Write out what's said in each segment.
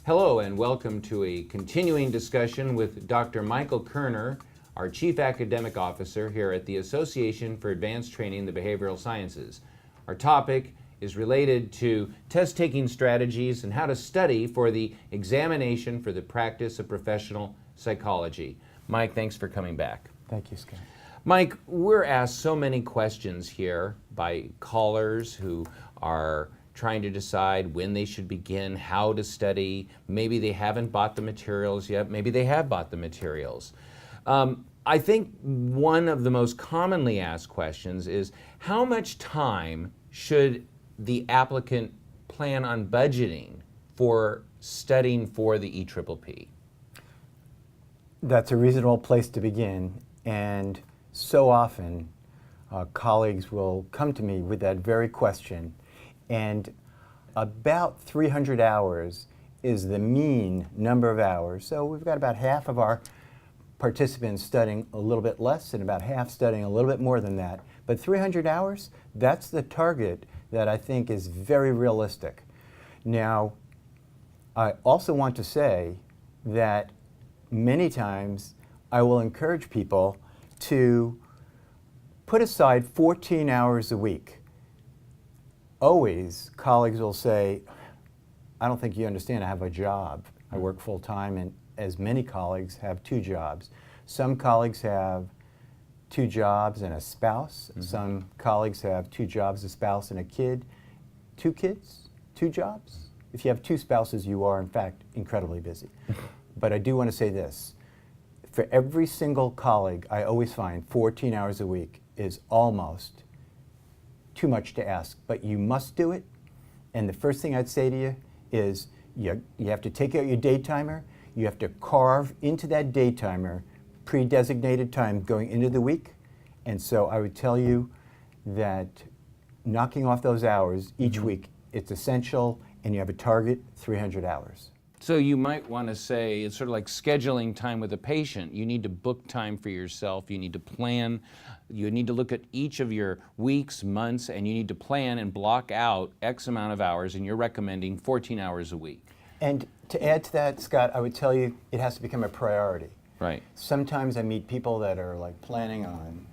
Hello and welcome to a continuing discussion with Dr. Michael Kerner, our Chief Academic Officer here at the Association for Advanced Training in the Behavioral Sciences. Our topic is related to test-taking strategies and how to study for the examination for the practice of professional psychology. Mike, thanks for coming back. Thank you, Scott. Mike, we're asked so many questions here by callers who are trying to decide when they should begin, how to study. Maybe they haven't bought the materials yet, maybe they have bought the materials. I think one of the most commonly asked questions is, how much time should the applicant plan on budgeting for studying for the EPPP? That's a reasonable place to begin, and so often colleagues will come to me with that very question, and about 300 hours is the mean number of hours. So we've got about half of our participants studying a little bit less and about half studying a little bit more than that. But 300 hours, that's the target that I think is very realistic. Now, I also want to say that many times I will encourage people to put aside 14 hours a week. Always, colleagues will say, I don't think you understand, I have a job. I work full-time, and as many colleagues have 2 jobs. Some colleagues have 2 jobs and a spouse. Mm-hmm. Some colleagues have 2 jobs, a spouse, and a kid. 2 kids, 2 jobs. If you have 2 spouses, you are, in fact, incredibly busy. But I do want to say this. For every single colleague, I always find 14 hours a week is almost too much to ask, but you must do it. And the first thing I'd say to you is you have to take out your day timer. You have to carve into that day timer pre-designated time going into the week. And so I would tell you that knocking off those hours each week, it's essential, and you have a target 300 hours. So you might want to say it's sort of like scheduling time with a patient. You need to book time for yourself. You need to plan. You need to look at each of your weeks, months, and you need to plan and block out X amount of hours, and you're recommending 14 hours a week. And to add to that, Scott, I would tell you it has to become a priority. Right. Sometimes I meet people that are like planning on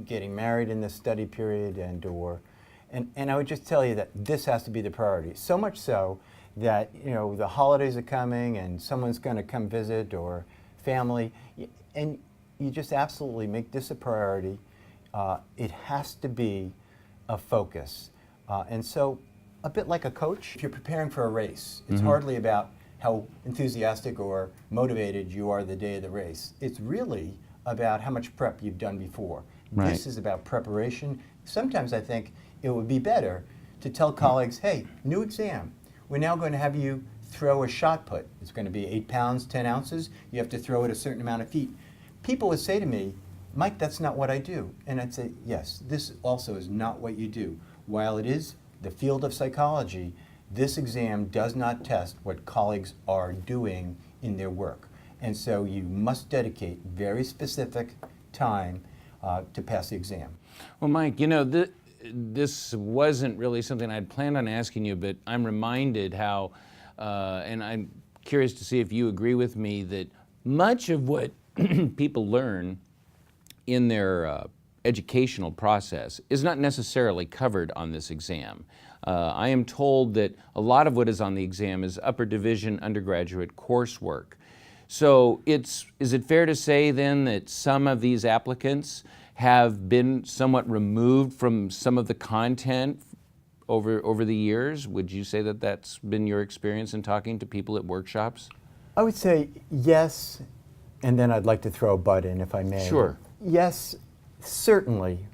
getting married in this study period and I would just tell you that this has to be the priority. So much so that, you know, the holidays are coming and someone's going to come visit or family, and you just absolutely make this a priority. It has to be a focus. And so, a bit like a coach, if you're preparing for a race, it's hardly about how enthusiastic or motivated you are the day of the race. It's really about how much prep you've done before. Right. This is about preparation. Sometimes I think it would be better to tell colleagues, hey, new exam. We're now going to have you throw a shot put. It's going to be 8 pounds, 10 ounces. You have to throw it a certain amount of feet. People would say to me, Mike, that's not what I do. And I'd say, yes, this also is not what you do. While it is the field of psychology, this exam does not test what colleagues are doing in their work. And so you must dedicate very specific time to pass the exam. Well, Mike, you know, this wasn't really something I'd planned on asking you, but I'm reminded how, and I'm curious to see if you agree with me, that much of what people learn in their educational process is not necessarily covered on this exam. I am told that a lot of what is on the exam is upper division undergraduate coursework. So is it fair to say then that some of these applicants have been somewhat removed from some of the content over the years? Would you say that that's been your experience in talking to people at workshops? I would say yes, and then I'd like to throw a but in, if I may. Sure. Yes, certainly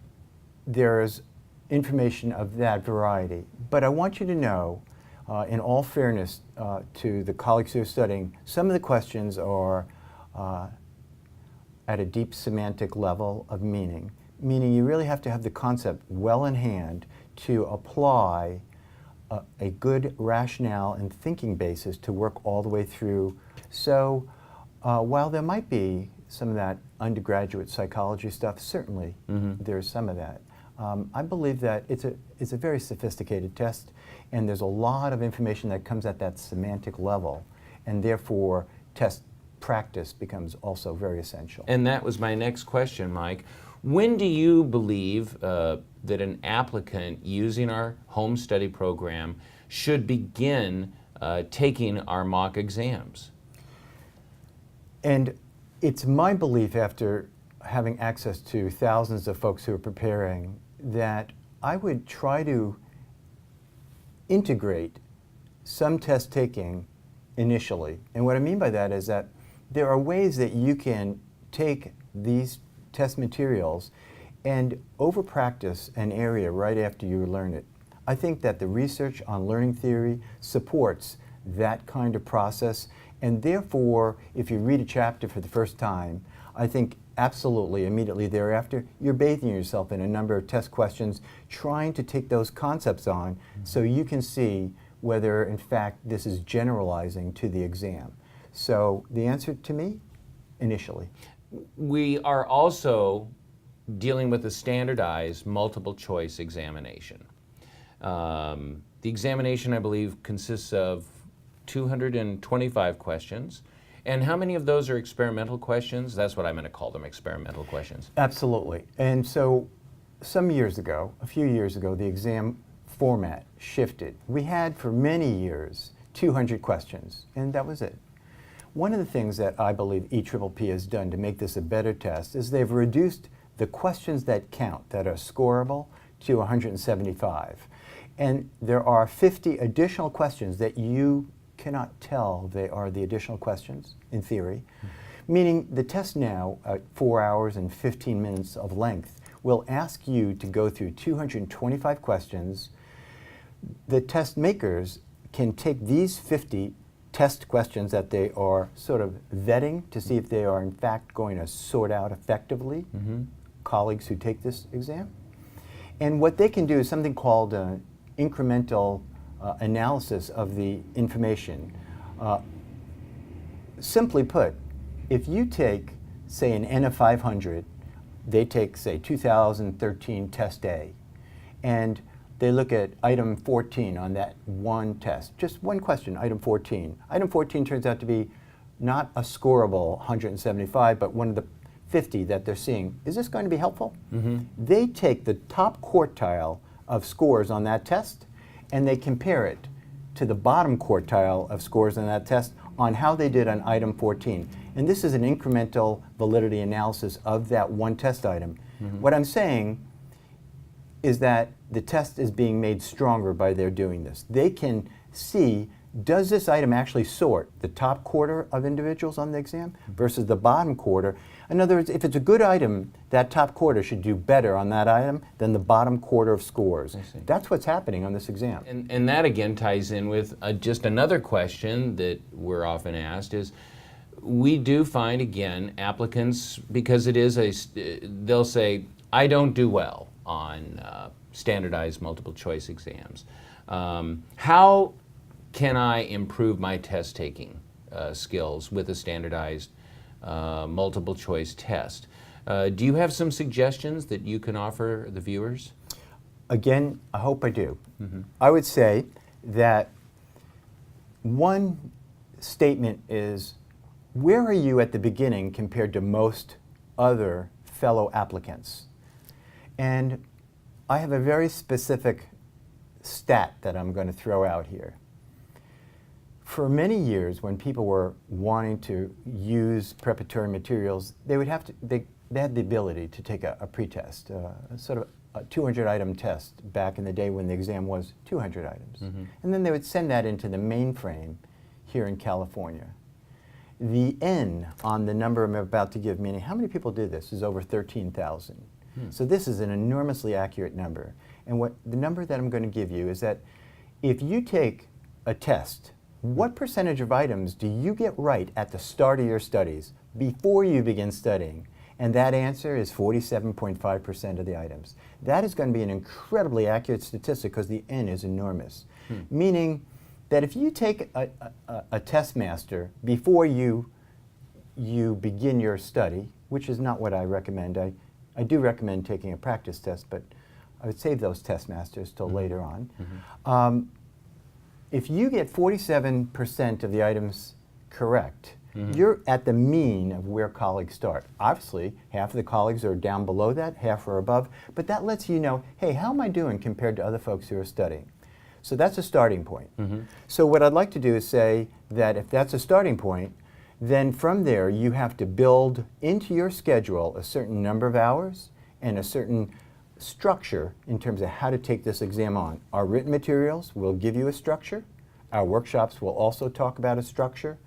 there is information of that variety, but I want you to know, in all fairness to the colleagues who are studying, some of the questions are at a deep semantic level of meaning you really have to have the concept well in hand to apply a good rationale and thinking basis to work all the way through. So while there might be some of that undergraduate psychology stuff, certainly there's some of that. I believe that it's a very sophisticated test, and there's a lot of information that comes at that semantic level. and therefore test practice becomes also very essential. And that was my next question, Mike. When do you believe that an applicant using our home study program should begin taking our mock exams? And it's my belief, after having access to thousands of folks who are preparing, that I would try to integrate some test taking initially. And what I mean by that is that there are ways that you can take these test materials and over practice an area right after you learn it. I think that the research on learning theory supports that kind of process, and therefore if you read a chapter for the first time, I think absolutely immediately thereafter you're bathing yourself in a number of test questions, trying to take those concepts on so you can see whether in fact this is generalizing to the exam. So the answer to me, initially. We are also dealing with a standardized multiple choice examination. The examination, I believe, consists of 225 questions. And how many of those are experimental questions? That's what I'm going to call them, experimental questions. Absolutely. And so some years ago, a few years ago, the exam format shifted. We had for many years 200 questions, and that was it. One of the things that I believe EPPP has done to make this a better test is they've reduced the questions that count, that are scoreable, to 175. And there are 50 additional questions that you cannot tell they are the additional questions, in theory. Meaning the test now, at 4 hours and 15 minutes of length, will ask you to go through 225 questions. The test makers can take these 50 test questions that they are sort of vetting to see if they are in fact going to sort out effectively colleagues who take this exam. And what they can do is something called incremental analysis of the information. Simply put, if you take, say, an N of 500, they take, say, 2013 test A, and they look at item 14 on that one test. Just one question, item 14. Item 14 turns out to be not a scoreable 175, but one of the 50 that they're seeing. Is this going to be helpful? They take the top quartile of scores on that test and they compare it to the bottom quartile of scores on that test on how they did on item 14. And this is an incremental validity analysis of that one test item. What I'm saying is that the test is being made stronger by their doing this. They can see, does this item actually sort the top quarter of individuals on the exam versus the bottom quarter? In other words, if it's a good item, that top quarter should do better on that item than the bottom quarter of scores. That's what's happening on this exam. And that again ties in with just another question that we're often asked is, we do find again applicants, because it is they'll say, I don't do well on standardized multiple choice exams. How can I improve my test taking skills with a standardized multiple choice test? Do you have some suggestions that you can offer the viewers? Again, I hope I do. I would say that one statement is, where are you at the beginning compared to most other fellow applicants? And I have a very specific stat that I'm going to throw out here. For many years, when people were wanting to use preparatory materials, they would have to, they had the ability to take a pretest, sort of a 200-item test back in the day when the exam was 200 items. And then they would send that into the mainframe here in California. The N on the number I'm about to give, meaning how many people did this, is over 13,000. So this is an enormously accurate number. And what the number that I'm going to give you is that if you take a test, what percentage of items do you get right at the start of your studies before you begin studying? And that answer is 47.5% of the items. That is going to be an incredibly accurate statistic because the N is enormous. Meaning that if you take a test master before you begin your study, which is not what I recommend. I do recommend taking a practice test, but I would save those test masters till later on. If you get 47% of the items correct. You're at the mean of where colleagues start. Obviously, half of the colleagues are down below that, half are above, but that lets you know, hey, how am I doing compared to other folks who are studying? So that's a starting point. So what I'd like to do is say that if that's a starting point, then from there you have to build into your schedule a certain number of hours and a certain structure in terms of how to take this exam on. Our written materials will give you a structure. Our workshops will also talk about a structure.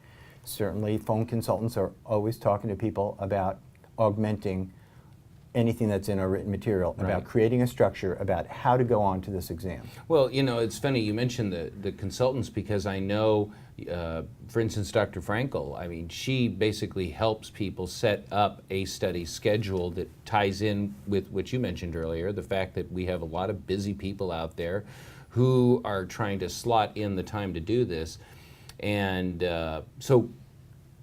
Certainly, phone consultants are always talking to people about augmenting anything that's in our written material, about creating a structure, about how to go on to this exam. Well, you know, it's funny you mentioned the consultants, because I know, for instance, Dr. Frankel, I mean, she basically helps people set up a study schedule that ties in with what you mentioned earlier, the fact that we have a lot of busy people out there who are trying to slot in the time to do this. And so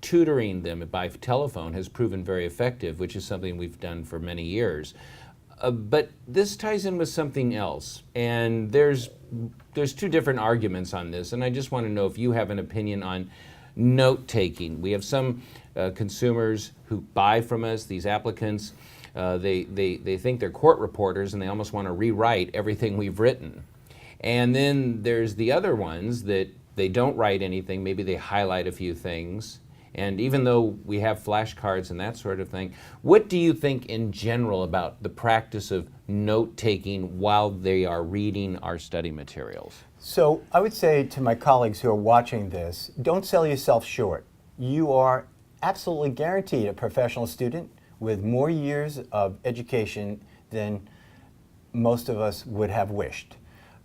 tutoring them by telephone has proven very effective, which is something we've done for many years. But this ties in with something else, and there's two different arguments on this, and I just want to know if you have an opinion on note-taking. We have some consumers who buy from us, these applicants. They think they're court reporters, and they almost want to rewrite everything we've written. And then there's the other ones that they don't write anything, maybe they highlight a few things. And even though we have flashcards and that sort of thing, what do you think in general about the practice of note-taking while they are reading our study materials? So I would say to my colleagues who are watching this, don't sell yourself short. You are absolutely guaranteed a professional student with more years of education than most of us would have wished.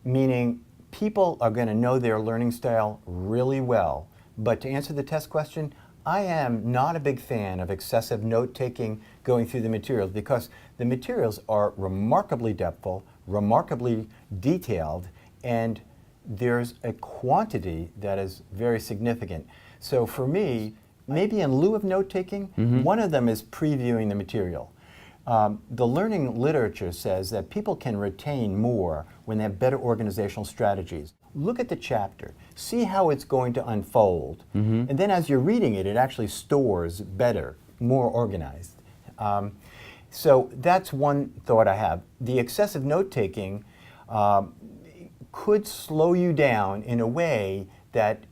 Meaning, people are going to know their learning style really well. But to answer the test question, I am not a big fan of excessive note-taking going through the materials, because the materials are remarkably depthful, remarkably detailed, and there's a quantity that is very significant. So for me, maybe in lieu of note-taking, one of them is previewing the material. The learning literature says that people can retain more when they have better organizational strategies. Look at the chapter, see how it's going to unfold, and then as you're reading it, it actually stores better, more organized. So that's one thought I have. The excessive note-taking could slow you down in a way that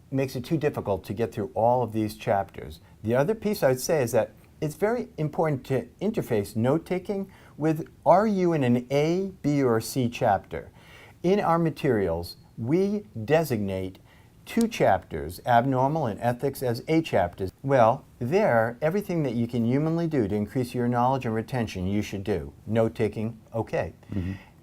makes it too difficult to get through all of these chapters. The other piece I'd say is that it's very important to interface note-taking with, are you in an A, B, or C chapter? In our materials, we designate 2 chapters, abnormal and ethics, as A chapters. Well, there, everything that you can humanly do to increase your knowledge and retention, you should do. Note-taking, okay.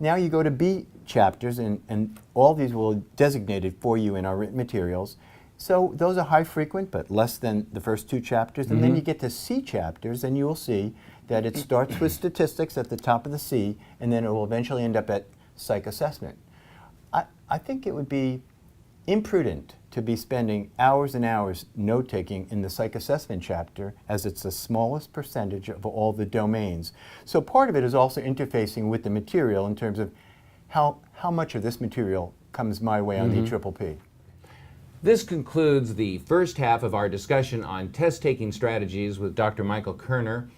Now you go to B chapters, and all these will be designated for you in our written materials. So those are high frequent, but less than the first 2 chapters. And then you get to C chapters, and you will see that it starts with statistics at the top of the C, and then it will eventually end up at psych assessment. I think it would be imprudent to be spending hours and hours note-taking in the psych assessment chapter, as it's the smallest percentage of all the domains. So part of it is also interfacing with the material in terms of how much of this material comes my way on the EPPP. This concludes the first half of our discussion on test-taking strategies with Dr. Michael Kerner.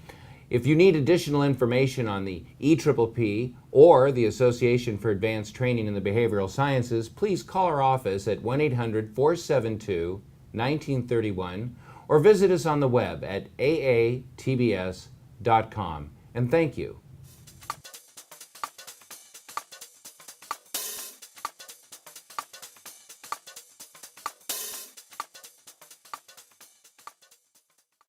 If you need additional information on the EPPP or the Association for Advanced Training in the Behavioral Sciences, please call our office at 1-800-472-1931 or visit us on the web at AATBS.com. And thank you.